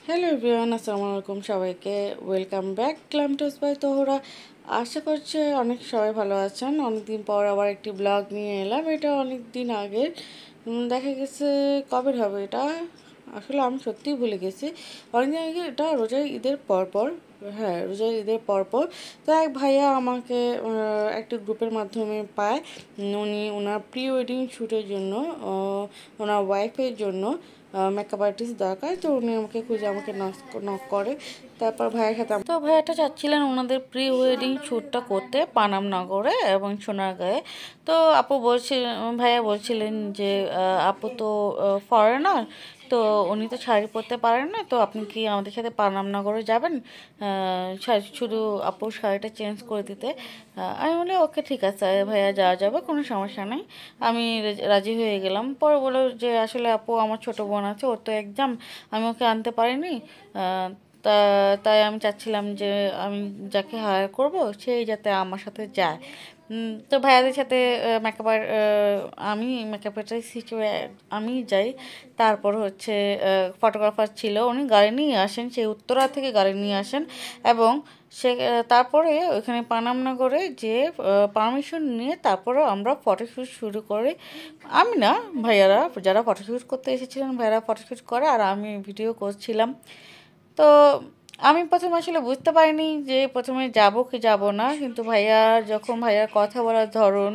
Hello everyone, আসসালামু আলাইকুম সবাইকে। ওয়েলকাম ব্যাক ক্লামটোস বাই তোহরা। আশা করছি অনেক সবাই ভালো আছেন। অনেকদিন পর আবার একটি ব্লগ নিয়ে এলাম। এটা অনেক দিন আগের, দেখা গেছে কবে হবে এটা, আসলে আমি সত্যিই ভুলে গেছি। অনেকদিন আগে, এটা রোজার ঈদের পরপর। হ্যাঁ, রোজার ঈদের পরপর। তো এক ভাইয়া আমাকে একটি গ্রুপের মাধ্যমে পায়। উনি ওনার প্রি ওয়েডিং শ্যুটের জন্য, ওনার ওয়াইফের জন্য মেকআপ আর্টিস্ট দরকার। তো উনি আমাকে খুঁজে আমাকে নক করে। তারপর ভাইয়ের সাথে, তো ভাইয়াটা চাচ্ছিলেন ওনাদের প্রি ওয়েডিং শ্যুটটা করতে পানামনগরে এবং সোনারগাঁয়ে। তো আপু ভাইয়া বলছিলেন যে আপু তো ফরেনার, তো উনি তো শাড়ি পরতে পারেন না, তো আপনি কি আমাদের সাথে পানামনগরে যাবেন শুধু আপুর শাড়িটা চেঞ্জ করে দিতে। আমি বলি ওকে, ঠিক আছে ভাইয়া, যাওয়া যাবে, কোনো সমস্যা নেই। আমি রাজি হয়ে গেলাম। পরে বললো যে আসলে আপু আমার ছোটো বোন আছে, ওর তো এক্সাম, আমি ওকে আনতে পারিনি। আহ, তা তাই আমি চাচ্ছিলাম যে আমি যাকে হায়ার করব সেই যাতে আমার সাথে যায়। তো ভাইয়াদের সাথে মেকআপ আমি মেকআপ আর্টিস্ট হিসেবে আমি যাই। তারপর হচ্ছে ফটোগ্রাফার ছিল, উনি গাড়ি নিয়ে আসেন, সেই উত্তরা থেকে গাড়ি নিয়ে আসেন। এবং তারপরে ওইখানে পানামনগরে যে পারমিশন নিয়ে তারপরে আমরা ফটোশ্যুট শুরু করি। আমি না, ভাইয়ারা যারা ফটোশ্যুট করতে এসেছিলেন ভাইয়ারা ফটোশ্যুট করে, আর আমি ভিডিও করছিলাম। তো আমি প্রথমে আসলে বুঝতে পারিনি যে প্রথমে যাব কি যাব না, কিন্তু ভাইয়ার কথা বলার ধরন,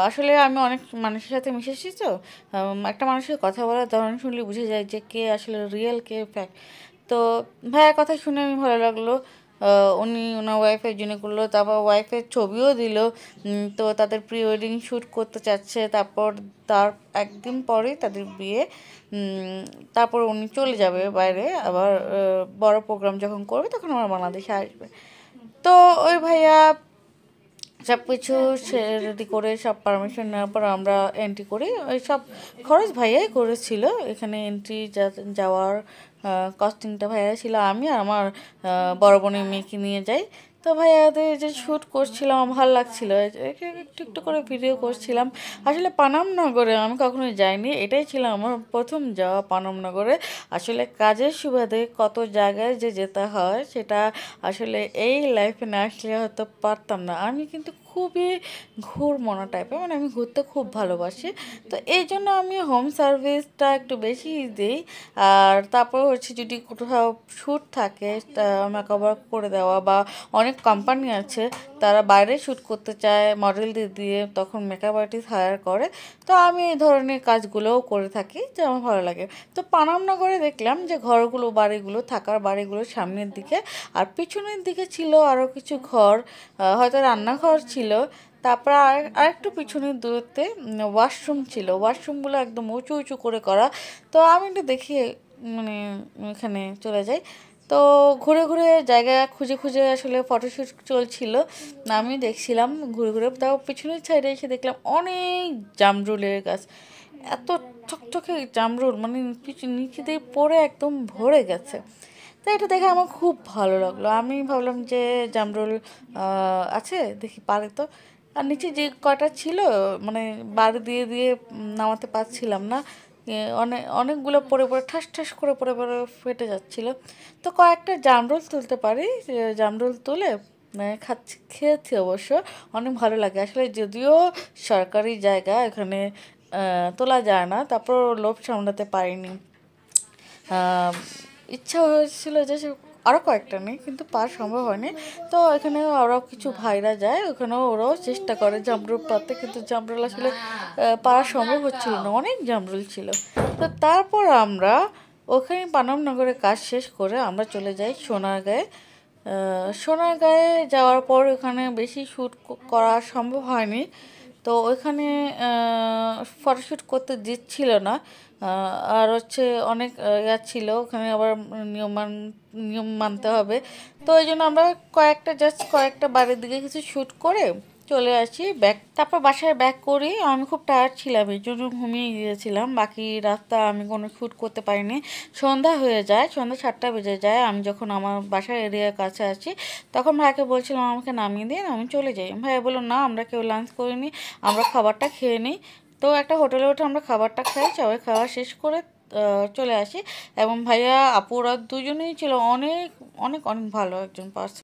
আসলে আমি অনেক মানুষের সাথে মিশেছি, তো একটা মানুষের কথা বলার ধরন শুনলে বুঝে যায় যে কে আসলে রিয়েল, কে ফ্যাক্ট। তো ভাইয়ার কথা শুনে আমি ভালো লাগলো। উনি ওনার ওয়াইফের জন্য করলো, তারপর ওয়াইফের ছবিও দিল। তো তাদের প্রি ওয়েডিং শ্যুট করতে চাচ্ছে, তারপর তার একদিন পরেই তাদের বিয়ে। তারপর উনি চলে যাবে বাইরে, আবার বড় প্রোগ্রাম যখন করবে তখন আমার বাংলাদেশে আসবে। তো ওই ভাইয়া সব কিছু রেডি করে সব পারমিশন নেওয়ার পর আমরা এন্ট্রি করি। ওই সব খরচ ভাইয়াই করেছিল। এখানে এন্ট্রি যাওয়ার কস্টিংটা ভাইয়া ছিল। আমি আর আমার বড় বোনের মেয়েকে নিয়ে যাই। তো ভাইয়াদের যে শ্যুট করছিলাম আমার ভালো লাগছিলো, একটু একটু করে ভিডিও করছিলাম। আসলে পানামনগরে আমি কখনো যাইনি, এটাই ছিল আমার প্রথম যাওয়া পানামনগরে। আসলে কাজের সুবাদে কত জায়গায় যে যেতে হয় সেটা আসলে এই লাইফে না আসলে হয়তো পারতাম না। আমি কিন্তু খুবই ঘুরমনা টাইপের, মানে আমি ঘুরতে খুব ভালোবাসি। তো এই জন্য আমি হোম সার্ভিসটা একটু বেশি দিই। আর তারপর হচ্ছে যদি কোথাও শ্যুট থাকে মেকআপ করে দেওয়া, বা অনেক কোম্পানি আছে তারা বাইরে শ্যুট করতে চায় মডেলদের দিয়ে, তখন মেকআপ আর্টিস্ট হায়ার করে। তো আমি এই ধরনের কাজগুলোও করে থাকি, যে আমার ভালো লাগে। তো পানামনগরে দেখলাম যে ঘরগুলো, বাড়িগুলো, থাকার বাড়িগুলো সামনের দিকে, আর পিছনের দিকে ছিল আরও কিছু ঘর, হয়তো রান্নাঘর ছিল। তারপর আরেকটু পিছনের দূরত্বে ওয়াশরুম ছিল, ওয়াশরুমগুলো একদম উঁচু উঁচু করে করা। তো আমি একটু দেখি, মানে এখানে চলে যাই। তো ঘুরে ঘুরে জায়গা খুঁজে খুঁজে আসলে ফটোশ্যুট চলছিল, আমি দেখছিলাম ঘুরে ঘুরে। তাও পিছনের সাইডে এসে দেখলাম অনেক জামরুলের গাছ, এত ঠকঠকে জামরুল, মানে নিচে দিয়ে পড়ে একদম ভরে গেছে। তো এটা দেখে আমার খুব ভালো লাগলো। আমি ভাবলাম যে জামরুল আছে, দেখি পারে তো। আর নিচে যে কয়টা ছিল, মানে বাড়ি দিয়ে দিয়ে নামাতে পারছিলাম না। অনেকগুলো পড়ে পড়ে ঠাস ঠাস করে পড়ে পড়ে ফেটে যাচ্ছিল। তো কয়েকটা জামরুল তুলতে পারি, জামরুল তুলে খেয়েছি অবশ্য, অনেক ভালো লাগে আসলে। যদিও সরকারি জায়গা, এখানে তোলা যায় না, তারপর লোভ সামলাতে পারিনি। আহ, ইচ্ছা হয়েছিল যে আরও কয়েকটা নেই, কিন্তু পাওয়া সম্ভব হয়নি। তো এখানে আরও কিছু ভাইরা যায়, ওখানেও ওরাও চেষ্টা করে জামরুল পাতে, কিন্তু জামরুল আসলে পাওয়া সম্ভব হচ্ছিল না, অনেক জামরুল ছিল। তো তারপর আমরা ওখানে পানামনগরে কাজ শেষ করে আমরা চলে যাই সোনারগাঁয়ে। সোনারগাঁয়ে যাওয়ার পর ওখানে বেশি শ্যুট করা সম্ভব হয়নি। তো ওইখানে ফটোশ্যুট করতে দিচ্ছিল না। আর হচ্ছে অনেক ইয়া ছিল ওখানে, আবার নিয়ম মানতে হবে। তো ওই জন্য আমরা কয়েকটা বাড়ির দিকে কিছু শ্যুট করে চলে আসি ব্যাক। তারপর বাসায় ব্যাক করি। আমি খুব টায়ার্ড ছিলাম, এই জন্য ঘুমিয়ে গিয়েছিলাম। বাকি রাতটা আমি কোনো শ্যুট করতে পারিনি। সন্ধ্যা হয়ে যায়, সন্ধ্যা 7টা বেজে যায়। আমি যখন আমার বাসার এরিয়ার কাছে আছি, তখন ভাইকে বলছিলাম আমাকে নামিয়ে দিন, আমি চলে যাই। ভাইয়া বললো না, আমরা কেউ লাঞ্চ করিনি, আমরা খাবারটা খেয়ে নিই। তো একটা হোটেলে উঠে আমরা খাবারটা খাই, সবাই খাওয়া শেষ করে চলে আসি। এবং ভাইয়া আপুরা দুজনেই ছিল অনেক অনেক অনেক ভালো একজন পার্সন।